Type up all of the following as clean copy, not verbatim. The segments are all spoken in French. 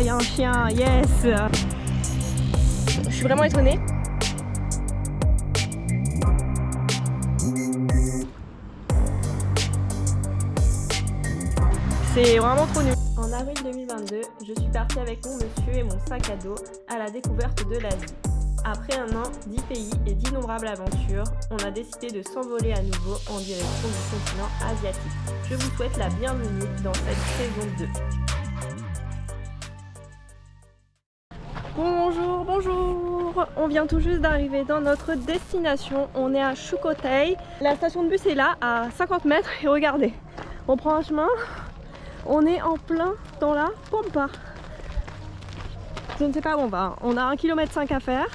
il y a un chien, yes. Je suis vraiment étonnée. C'est vraiment trop nul. En avril 2022, je suis partie avec mon monsieur et mon sac à dos à la découverte de l'Asie. Après un an, 10 pays et d'innombrables aventures, on a décidé de s'envoler à nouveau en direction du continent asiatique. Je vous souhaite la bienvenue dans cette saison 2. Bonjour, bonjour! On vient tout juste d'arriver dans notre destination. On est à Sukhothai. La station de bus est là, à 50 mètres. Et regardez, on prend un chemin. On est en plein dans la pampa. Je ne sais pas où on va. On a 1,5 km à faire.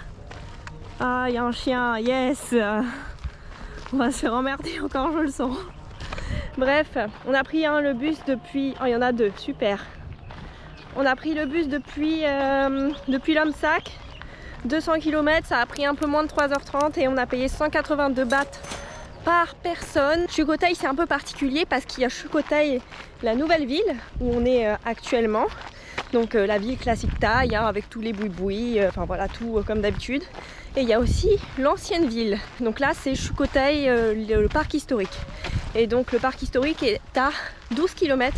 Ah, il y a un chien, yes. On va se faire emmerder encore, je le sens. Bref, on a pris le bus depuis... Oh, il y en a deux, super. On a pris le bus depuis Lomsak. 200 km, ça a pris un peu moins de 3h30 et on a payé 182 bahts par personne. Sukhothai, c'est un peu particulier parce qu'il y a Sukhothai, la nouvelle ville où on est actuellement. Donc la ville classique thaï, avec tous les boui-boui, enfin voilà, tout comme d'habitude. Et il y a aussi l'ancienne ville. Donc là, c'est Sukhothai, le parc historique. Et donc le parc historique est à 12 km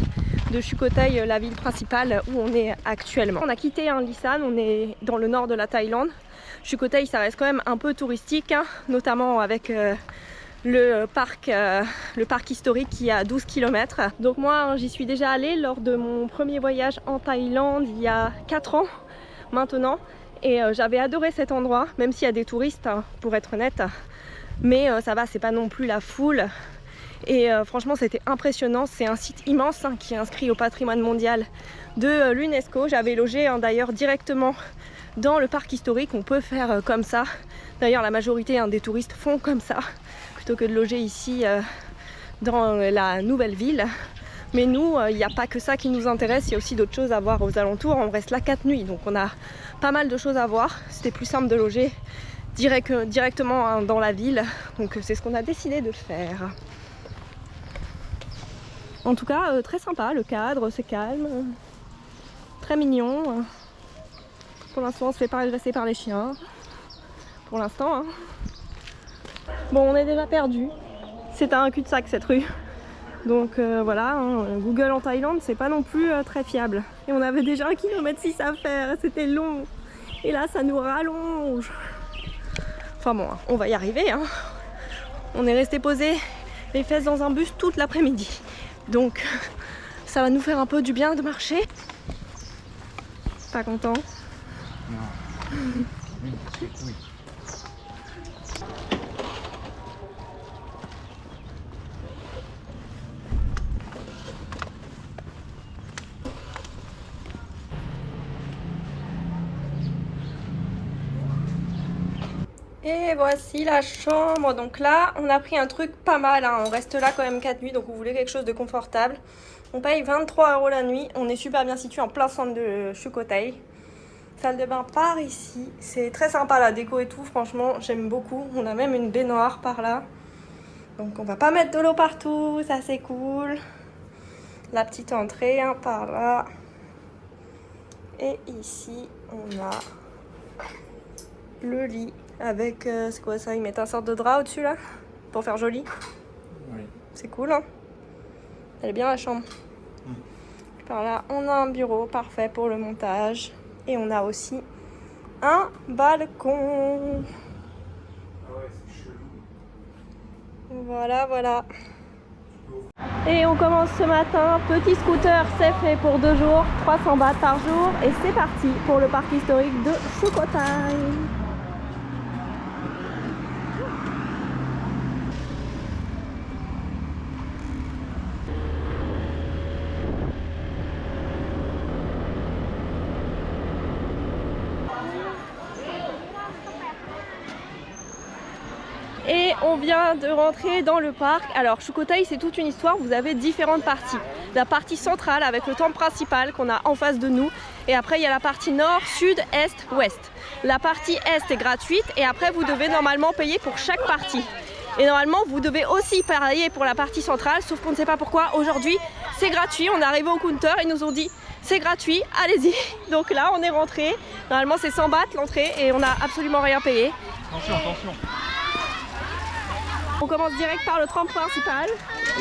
de Sukhothai, la ville principale où on est actuellement. On a quitté Lisan, on est dans le nord de la Thaïlande. Sukhothai, ça reste quand même un peu touristique, notamment avec le parc historique qui est à 12 km. Donc moi, j'y suis déjà allée lors de mon premier voyage en Thaïlande il y a 4 ans maintenant. Et j'avais adoré cet endroit, même s'il y a des touristes, pour être honnête. Mais ça va, c'est pas non plus la foule. Et franchement, c'était impressionnant. C'est un site immense qui est inscrit au patrimoine mondial de l'UNESCO. J'avais logé d'ailleurs directement dans le parc historique. On peut faire comme ça. D'ailleurs, la majorité des touristes font comme ça, plutôt que de loger ici dans la nouvelle ville. Mais nous, il n'y a pas que ça qui nous intéresse, il y a aussi d'autres choses à voir aux alentours. On reste là 4 nuits, donc on a pas mal de choses à voir. C'était plus simple de loger directement dans la ville, donc c'est ce qu'on a décidé de faire. En tout cas, très sympa, le cadre, c'est calme, très mignon. Pour l'instant, on se fait pas agresser par les chiens. Pour l'instant. Bon, on est déjà perdu. C'est un cul-de-sac cette rue. Donc voilà, Google en Thaïlande, c'est pas non plus très fiable. Et on avait déjà 1,6 km à faire, c'était long. Et là, ça nous rallonge. Enfin bon, on va y arriver. On est resté posé les fesses dans un bus toute l'après-midi. Donc ça va nous faire un peu du bien de marcher. Pas content? Non. Oui. Et voici la chambre. Donc là, on a pris un truc pas mal. On reste là quand même 4 nuits, donc on voulait quelque chose de confortable. On paye 23 € la nuit. On est super bien situé en plein centre de Sukhothai. Salle de bain par ici. C'est très sympa la déco et tout. Franchement, j'aime beaucoup. On a même une baignoire par là. Donc on va pas mettre de l'eau partout. Ça c'est cool. La petite entrée par là. Et ici, on a le lit. Avec, c'est quoi ça? Ils mettent un sorte de drap au-dessus là pour faire joli. Oui. C'est cool, Elle est bien la chambre. Par là, on a un bureau parfait pour le montage. Et on a aussi un balcon. Ah ouais, c'est chelou. Voilà. Et on commence ce matin. Petit scooter, c'est fait pour 2 jours. 300 bahts par jour. Et c'est parti pour le parc historique de Sukhothai. Et on vient de rentrer dans le parc. Alors Sukhothai, c'est toute une histoire, vous avez différentes parties. La partie centrale avec le temple principal qu'on a en face de nous. Et après il y a la partie nord, sud, est, ouest. La partie est est gratuite et après vous devez normalement payer pour chaque partie. Et normalement vous devez aussi payer pour la partie centrale, sauf qu'on ne sait pas pourquoi aujourd'hui c'est gratuit, on est arrivé au counter, ils nous ont dit c'est gratuit, allez-y. Donc là on est rentré, normalement c'est 100 bahts l'entrée et on n'a absolument rien payé. Attention, attention. On commence direct par le temple principal.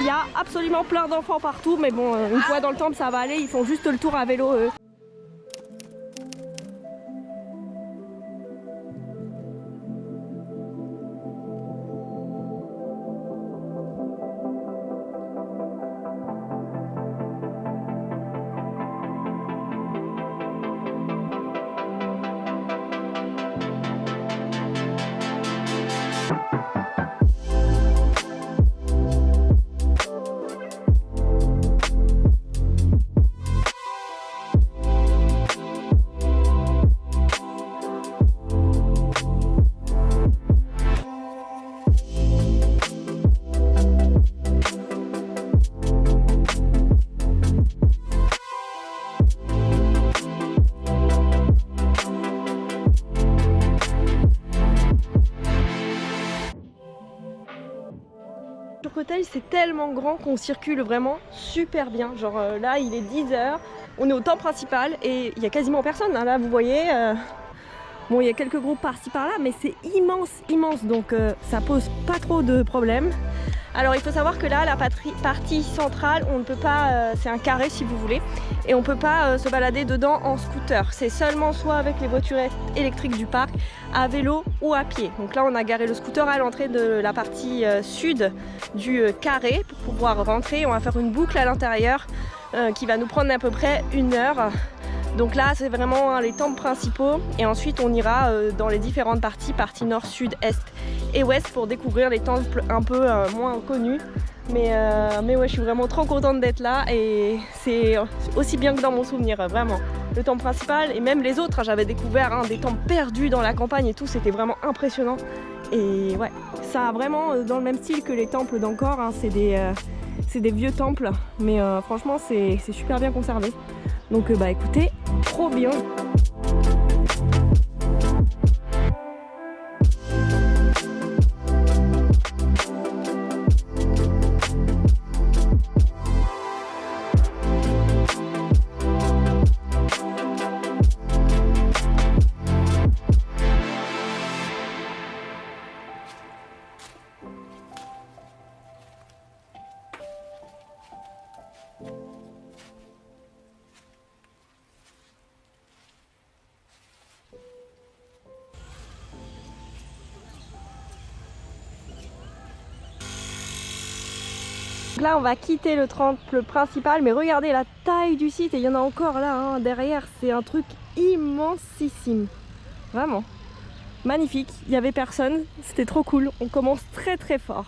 Il y a absolument plein d'enfants partout, mais bon, une fois dans le temple ça va aller, ils font juste le tour à vélo eux. Sukhothai c'est tellement grand qu'on circule vraiment super bien. Genre là il est 10h, on est au temple principal et il y a quasiment personne. Hein. Là vous voyez, bon il y a quelques groupes par-ci par-là mais c'est immense donc ça pose pas trop de problèmes. Alors il faut savoir que là la partie centrale on ne peut pas, c'est un carré si vous voulez, et on ne peut pas se balader dedans en scooter. C'est seulement soit avec les voitures électriques du parc, à vélo ou à pied. Donc là on a garé le scooter à l'entrée de la partie sud du carré pour pouvoir rentrer. On va faire une boucle à l'intérieur qui va nous prendre à peu près 1 heure. Donc là c'est vraiment les temples principaux et ensuite on ira dans les différentes parties nord, sud, est et ouest pour découvrir les temples un peu moins connus. Mais ouais, je suis vraiment trop contente d'être là et c'est aussi bien que dans mon souvenir, vraiment. Le temple principal et même les autres, j'avais découvert des temples perdus dans la campagne et tout, c'était vraiment impressionnant. Et ouais, ça a vraiment dans le même style que les temples d'Angkor, hein, c'est des vieux temples, mais franchement c'est super bien conservé. Donc bah écoutez, trop bien. Là on va quitter le temple principal, mais regardez la taille du site, et il y en a encore là hein, derrière, c'est un truc immensissime, vraiment magnifique. Il n'y avait personne, c'était trop cool, on commence très fort.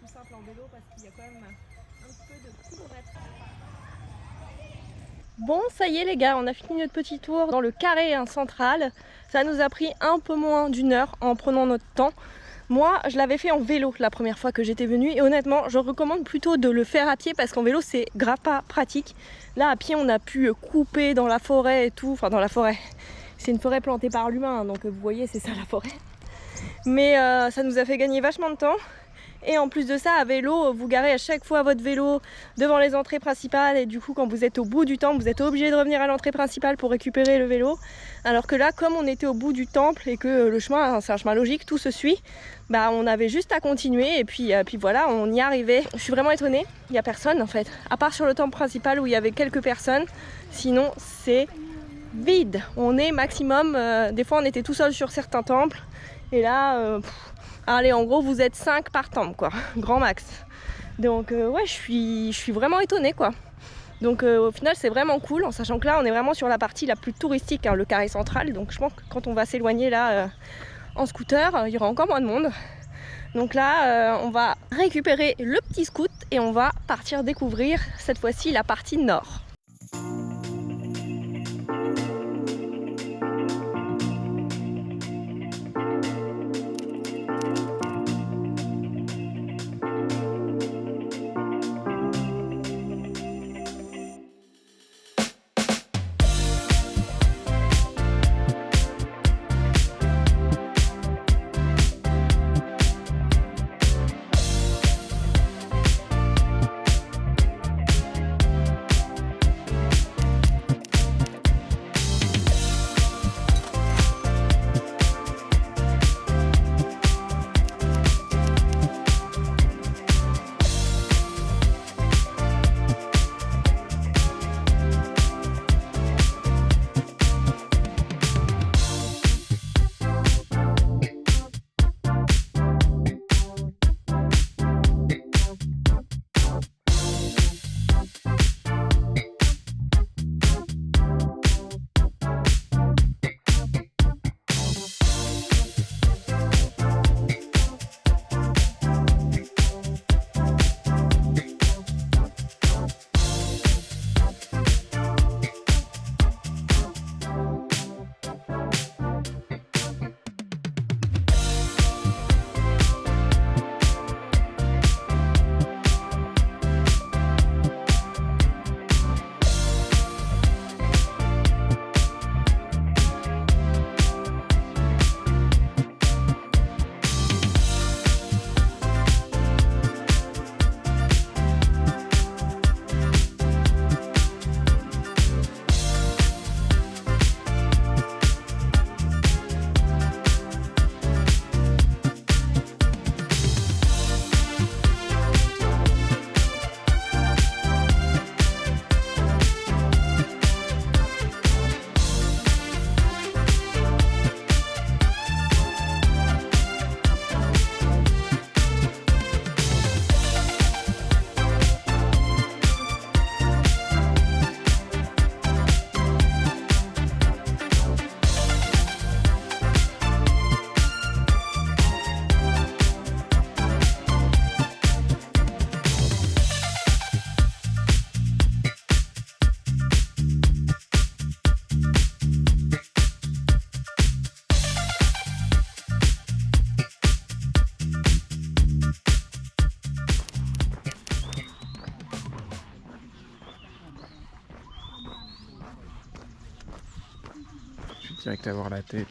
plus simple en vélo parce qu'il y a quand même un petit peu de kilomètres. Bon, ça y est les gars, on a fini notre petit tour dans le carré central. Ça nous a pris un peu moins d'une heure en prenant notre temps. Moi, je l'avais fait en vélo la première fois que j'étais venue et honnêtement, je recommande plutôt de le faire à pied parce qu'en vélo, c'est grave pas pratique. Là, à pied, on a pu couper dans la forêt et tout. Enfin, dans la forêt. C'est une forêt plantée par l'humain, donc vous voyez, c'est ça la forêt. Mais ça nous a fait gagner vachement de temps. Et en plus de ça, à vélo, vous garez à chaque fois votre vélo devant les entrées principales et du coup quand vous êtes au bout du temple, vous êtes obligé de revenir à l'entrée principale pour récupérer le vélo. Alors que là, comme on était au bout du temple et que le chemin, c'est un chemin logique, tout se suit, bah on avait juste à continuer et puis voilà, on y arrivait. Je suis vraiment étonnée, il n'y a personne en fait, à part sur le temple principal où il y avait quelques personnes, sinon c'est vide. On est maximum, des fois on était tout seul sur certains temples et là... allez, en gros, vous êtes 5 par temple, quoi, grand max. Donc, ouais, je suis vraiment étonnée, quoi. Donc, au final, c'est vraiment cool, en sachant que là, on est vraiment sur la partie la plus touristique, hein, le carré central. Donc, je pense que quand on va s'éloigner là en scooter, il y aura encore moins de monde. Donc là, on va récupérer le petit scoot et on va partir découvrir cette fois-ci la partie nord. Direct à voir la tête.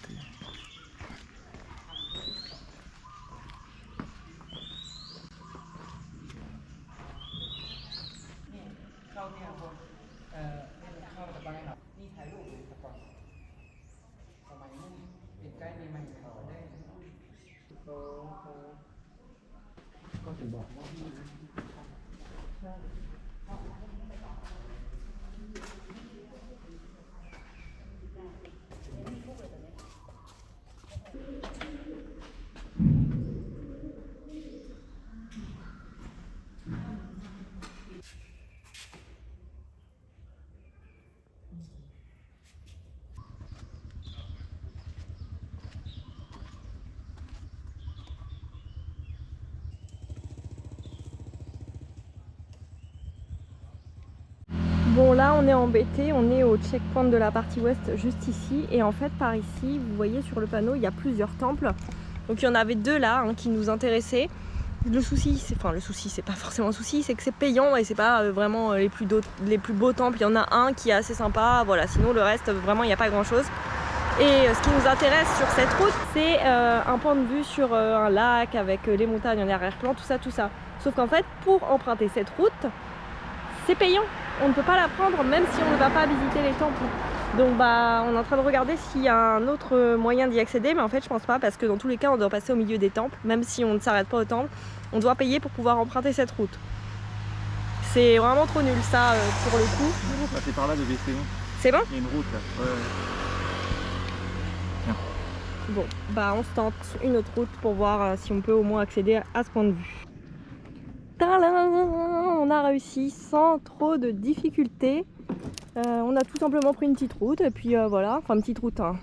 on est embêté, on est au checkpoint de la partie ouest juste ici. Et en fait par ici, vous voyez sur le panneau, il y a plusieurs temples. Donc il y en avait 2 là qui nous intéressaient. Le souci, c'est pas forcément un souci, c'est que c'est payant et c'est pas vraiment les plus beaux temples. Il y en a un qui est assez sympa, voilà. Sinon le reste, vraiment il n'y a pas grand chose. Et ce qui nous intéresse sur cette route, c'est un point de vue sur un lac avec les montagnes en arrière-plan, tout ça. Sauf qu'en fait, pour emprunter cette route, c'est payant. On ne peut pas la prendre même si on ne va pas visiter les temples. Donc on est en train de regarder s'il y a un autre moyen d'y accéder, mais en fait je pense pas, parce que dans tous les cas on doit passer au milieu des temples, même si on ne s'arrête pas au temple, on doit payer pour pouvoir emprunter cette route. C'est vraiment trop nul ça pour le coup. On va passer par là de BC. C'est bon? Il y a une route là. Ouais. Bon, on se tente une autre route pour voir si on peut au moins accéder à ce point de vue. Tadam, on a réussi sans trop de difficultés. On a tout simplement pris une petite route et puis voilà, enfin une petite route, hein.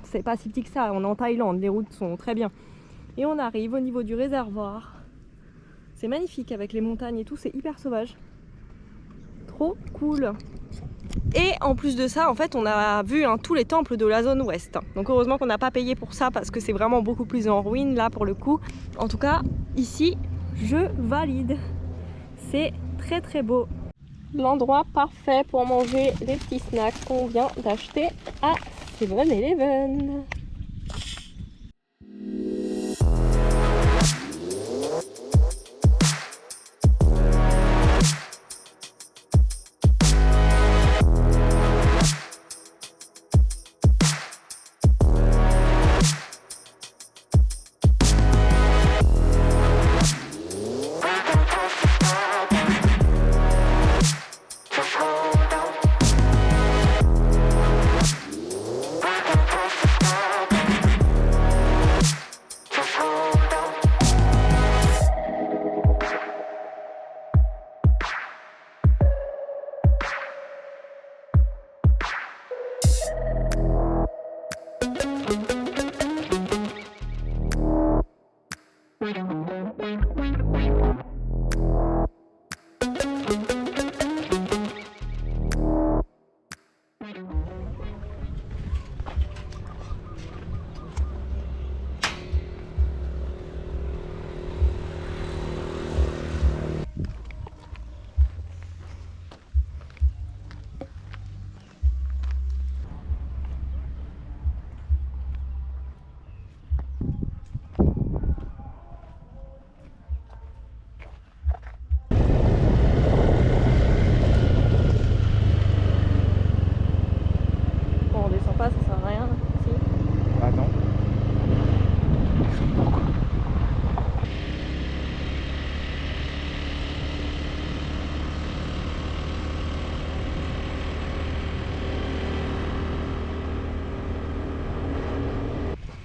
C'est pas si petit que ça, on est en Thaïlande, les routes sont très bien. Et on arrive au niveau du réservoir. C'est magnifique avec les montagnes et tout, c'est hyper sauvage. Trop cool. Et en plus de ça, en fait, on a vu tous les temples de la zone ouest. Donc heureusement qu'on n'a pas payé pour ça parce que c'est vraiment beaucoup plus en ruine là pour le coup. En tout cas, ici, je valide. C'est très très beau. L'endroit parfait pour manger les petits snacks qu'on vient d'acheter à 7-Eleven.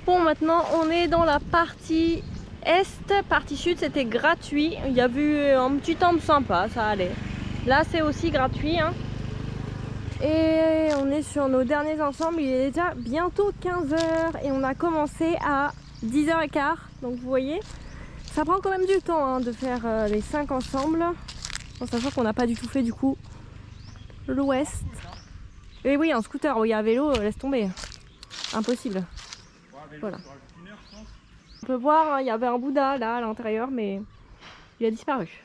Bon, maintenant on est dans la partie est, partie sud c'était gratuit. Il y a eu un petit temple sympa, ça allait. Là c'est aussi gratuit, hein. Et on est sur nos derniers ensembles, il est déjà bientôt 15 h et on a commencé à 10h15. Donc vous voyez, ça prend quand même du temps hein, de faire les 5 ensembles. En sachant qu'on n'a pas du tout fait du coup l'ouest. Et oui, en scooter, oui, à vélo, laisse tomber. Impossible. Voilà. On peut voir, hein, il y avait un Bouddha là à l'intérieur, mais il a disparu.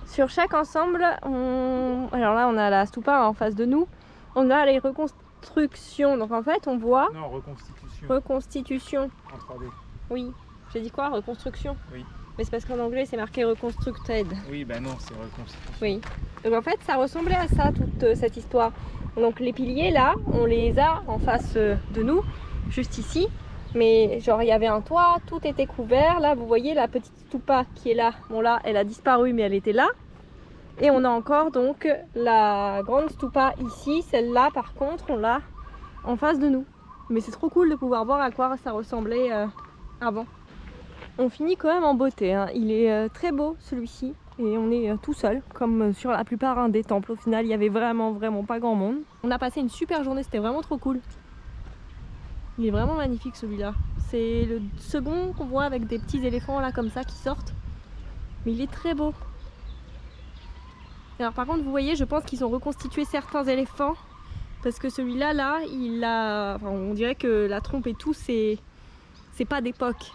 Sur chaque ensemble, alors là on a la stupa en face de nous, on a les reconstructions. Donc en fait on voit... Non, reconstitution. Reconstitution. En 3D. Oui. J'ai dit quoi? Reconstruction? Oui. Mais c'est parce qu'en anglais c'est marqué reconstructed. Oui, bah non, c'est reconstitution. Oui. Donc en fait ça ressemblait à ça toute cette histoire. Donc les piliers là, on les a en face de nous, juste ici. Mais genre il y avait un toit, tout était couvert. Là vous voyez la petite stupa qui est là. Bon là elle a disparu mais elle était là. Et on a encore donc la grande stupa ici. Celle-là par contre on l'a en face de nous. Mais c'est trop cool de pouvoir voir à quoi ça ressemblait avant. On finit quand même en beauté, hein. Il est très beau celui-ci. Et on est tout seul, comme sur la plupart des temples. Au final, il y avait vraiment pas grand monde. On a passé une super journée, c'était vraiment trop cool. Il est vraiment magnifique celui-là. C'est le second qu'on voit avec des petits éléphants là comme ça qui sortent. Mais il est très beau. Alors par contre vous voyez, je pense qu'ils ont reconstitué certains éléphants. Parce que celui-là, il a... Enfin, on dirait que la trompe et tout, c'est pas d'époque.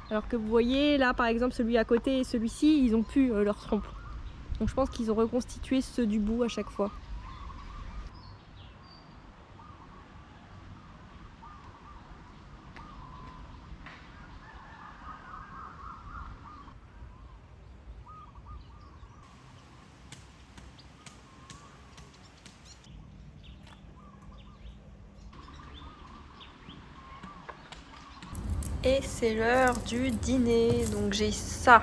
Alors que vous voyez, là par exemple, celui à côté et celui-ci, ils ont plus leur trompe. Donc je pense qu'ils ont reconstitué ceux du bout à chaque fois. Et c'est l'heure du dîner, donc j'ai ça,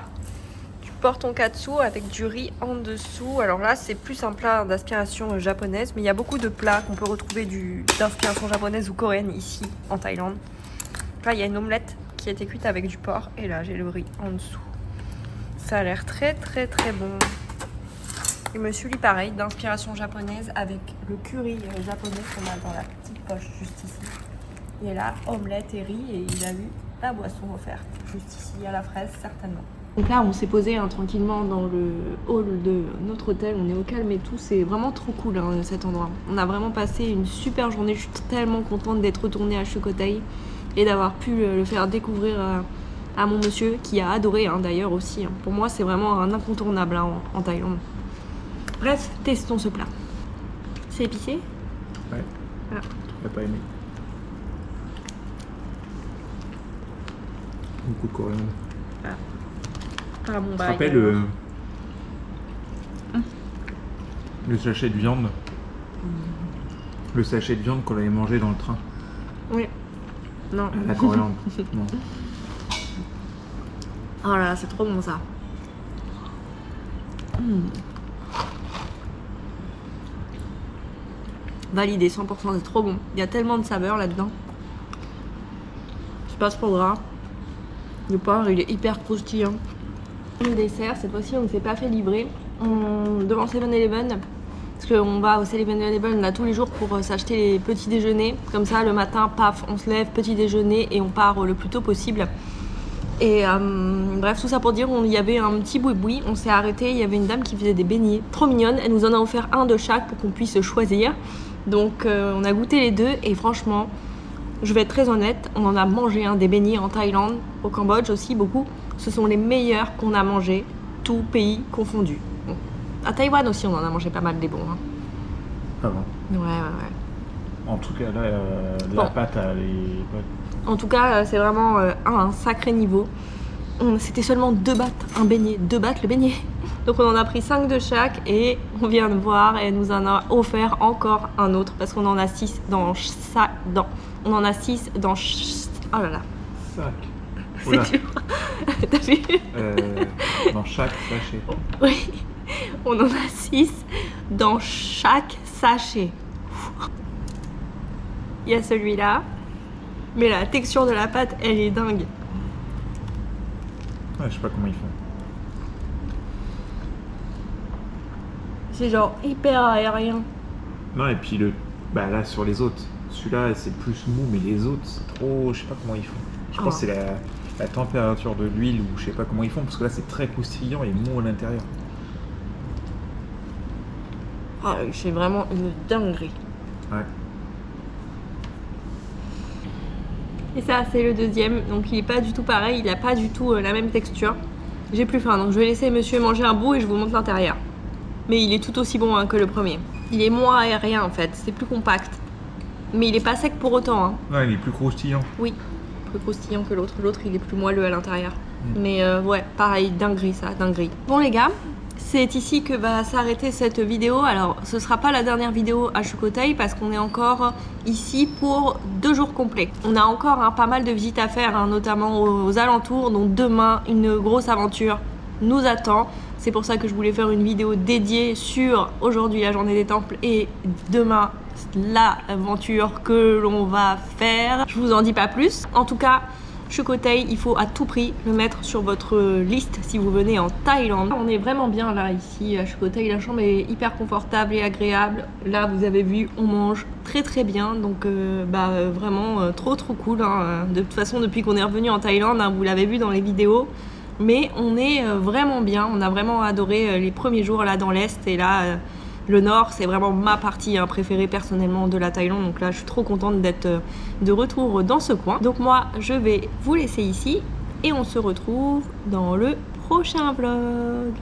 du porc tonkatsu avec du riz en dessous. Alors là c'est plus un plat d'inspiration japonaise, mais il y a beaucoup de plats qu'on peut retrouver d'inspiration japonaise ou coréenne ici en Thaïlande. Là il y a une omelette qui a été cuite avec du porc et là j'ai le riz en dessous. Ça a l'air très bon. Et monsieur lui pareil, d'inspiration japonaise avec le curry japonais qu'on a dans la petite poche juste ici. Et là omelette et riz et il a eu la boisson offerte, juste ici à la fraise certainement. Donc là on s'est posé tranquillement dans le hall de notre hôtel, on est au calme et tout, c'est vraiment trop cool cet endroit. On a vraiment passé une super journée, je suis tellement contente d'être retournée à Sukhothai et d'avoir pu le faire découvrir à mon monsieur qui a adoré d'ailleurs aussi. Pour moi c'est vraiment un incontournable en Thaïlande. Bref, testons ce plat. C'est épicé? Ouais. Ah. T'as pas aimé? Beaucoup de coriandre. Ah. Pas mon Tu te bail. rappelles le sachet de viande? Le sachet de viande qu'on avait mangé dans le train? Oui. Non. La coriandre. Non. Oh là là, c'est trop bon ça. Validé, 100%, c'est trop bon. Il y a tellement de saveurs là-dedans. C'est pas trop gras. Le porc, il est hyper croustillant. Le dessert, cette fois-ci, on ne s'est pas fait livrer devant 7-Eleven. Parce qu'on va au 7-Eleven là tous les jours pour s'acheter les petits déjeuners. Comme ça, le matin, paf, on se lève, petit déjeuner et on part le plus tôt possible. Et bref, tout ça pour dire, il y avait un petit boui-boui. On s'est arrêté, il y avait une dame qui faisait des beignets trop mignonnes. Elle nous en a offert un de chaque pour qu'on puisse choisir. Donc on a goûté les deux et franchement, je vais être très honnête, on en a mangé des beignets en Thaïlande, au Cambodge aussi beaucoup. Ce sont les meilleurs qu'on a mangés, tout pays confondu. Bon. À Taïwan aussi, on en a mangé pas mal des bons. Pas bon. Ouais. En tout cas, là, Bon. la pâte, elle est bonne. En tout cas, c'est vraiment un sacré niveau. C'était seulement 2 bahts, un beignet. 2 bahts le beignet. Donc on en a pris 5 de chaque et on vient de voir et elle nous en a offert encore un autre parce qu'on en a 6 dans ça. On en a 6 dans oh là là. 5. C'est dur. T'as vu? Dans chaque sachet. Oui. On en a 6 dans chaque sachet. Il y a celui-là. Mais la texture de la pâte, elle est dingue. Ouais, je sais pas comment ils font. C'est genre hyper aérien. Non, et puis là sur les autres, celui-là c'est plus mou, mais les autres c'est trop, je sais pas comment ils font. Je pense que c'est la température de l'huile ou je sais pas comment ils font, parce que là c'est très croustillant et mou à l'intérieur. Ah, c'est vraiment une dinguerie. Ouais. Et ça, c'est le deuxième, donc il est pas du tout pareil, il a pas du tout la même texture. J'ai plus faim, donc je vais laisser monsieur manger un bout et je vous montre l'intérieur. Mais il est tout aussi bon que le premier. Il est moins aérien en fait, c'est plus compact. Mais il est pas sec pour autant. Ouais, il est plus croustillant. Oui, plus croustillant que l'autre. L'autre, il est plus moelleux à l'intérieur. Mais ouais, pareil, dinguerie ça, dinguerie. Bon les gars, c'est ici que va s'arrêter cette vidéo. Alors, ce sera pas la dernière vidéo à Sukhothai parce qu'on est encore ici pour 2 jours complets. On a encore pas mal de visites à faire, notamment aux alentours. Donc demain, une grosse aventure nous attend. C'est pour ça que je voulais faire une vidéo dédiée sur aujourd'hui la journée des temples et demain l'aventure que l'on va faire. Je vous en dis pas plus. En tout cas, Sukhothai, il faut à tout prix le mettre sur votre liste si vous venez en Thaïlande. On est vraiment bien là ici à Sukhothai, la chambre est hyper confortable et agréable. Là vous avez vu, on mange très bien, donc vraiment trop cool. Hein. De toute façon depuis qu'on est revenu en Thaïlande, hein, vous l'avez vu dans les vidéos, mais on est vraiment bien. On a vraiment adoré les premiers jours là dans l'Est, et là le Nord c'est vraiment ma partie préférée personnellement de la Thaïlande, donc là je suis trop contente d'être de retour dans ce coin. Donc moi je vais vous laisser ici et on se retrouve dans le prochain vlog.